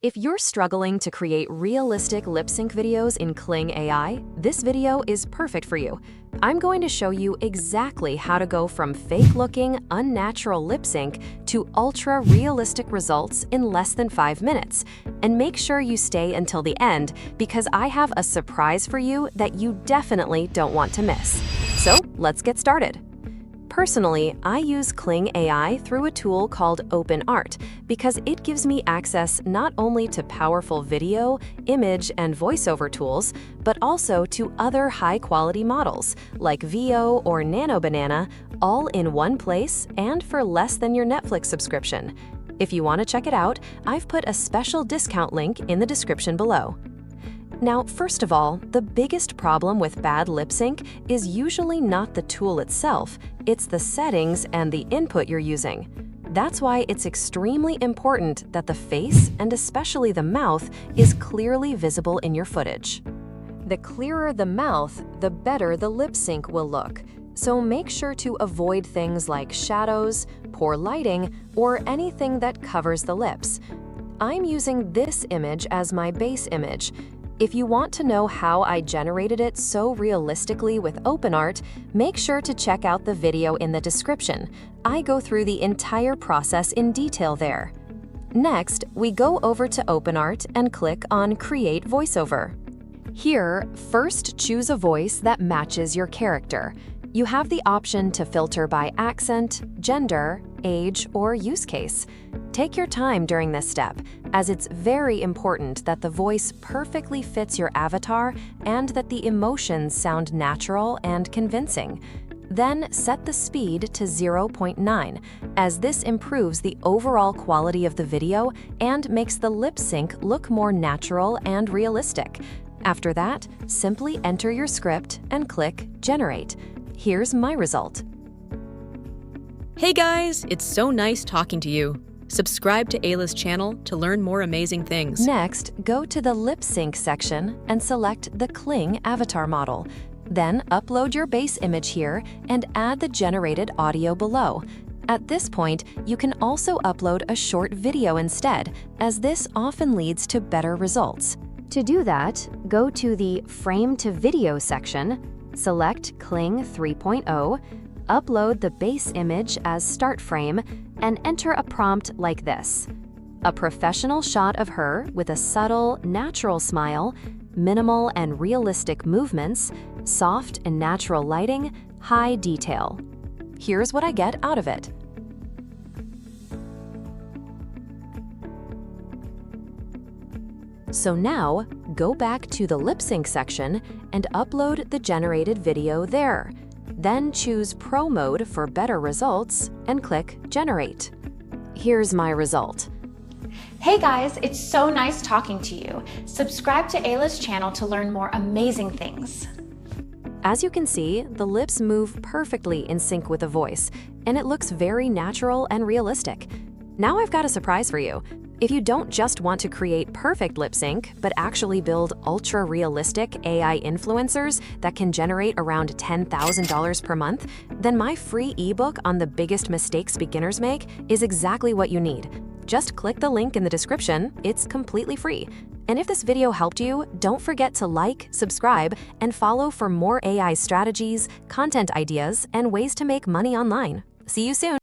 If you're struggling to create realistic lip sync videos in Kling AI, this video is perfect for you. I'm going to show you exactly how to go from fake-looking, unnatural lip sync to ultra-realistic results in less than 5 minutes. And make sure you stay until the end because I have a surprise for you that you definitely don't want to miss. So let's get started. Personally, I use Kling AI through a tool called OpenArt because it gives me access not only to powerful video, image, and voiceover tools, but also to other high-quality models like VO or Nano Banana, all in one place and for less than your Netflix subscription. If you want to check it out, I've put a special discount link in the description below. Now, first of all, the biggest problem with bad lip sync is usually not the tool itself, it's the settings and the input you're using. That's why it's extremely important that the face, and especially the mouth, is clearly visible in your footage. The clearer the mouth, the better the lip sync will look. So make sure to avoid things like shadows, poor lighting, or anything that covers the lips. I'm using this image as my base image. If you want to know how I generated it so realistically with OpenArt, make sure to check out the video in the description. I go through the entire process in detail there. Next, we go over to OpenArt and click on Create Voiceover. Here, first choose a voice that matches your character. You have the option to filter by accent, gender, age, or use case. Take your time during this step, as it's very important that the voice perfectly fits your avatar and that the emotions sound natural and convincing. Then set the speed to 0.9, as this improves the overall quality of the video and makes the lip sync look more natural and realistic. After that, simply enter your script and click Generate. Here's my result. Hey guys, it's so nice talking to you. Subscribe to Ayla's channel to learn more amazing things. Next, go to the lip sync section and select the Kling avatar model. Then upload your base image here and add the generated audio below. At this point, you can also upload a short video instead, as this often leads to better results. To do that, go to the Frame to Video section, select Kling 3.0, upload the base image as start frame, and enter a prompt like this: a professional shot of her with a subtle, natural smile, minimal and realistic movements, soft and natural lighting, high detail. Here's what I get out of it. So now, go back to the lip sync section and upload the generated video there. Then choose Pro Mode for better results and click Generate. Here's my result. Hey guys, it's so nice talking to you. Subscribe to Ayla's channel to learn more amazing things. As you can see, the lips move perfectly in sync with the voice, and it looks very natural and realistic. Now I've got a surprise for you. If you don't just want to create perfect lip sync, but actually build ultra-realistic AI influencers that can generate around $10,000 per month, then my free ebook on the biggest mistakes beginners make is exactly what you need. Just click the link in the description, it's completely free. And if this video helped you, don't forget to like, subscribe, and follow for more AI strategies, content ideas, and ways to make money online. See you soon!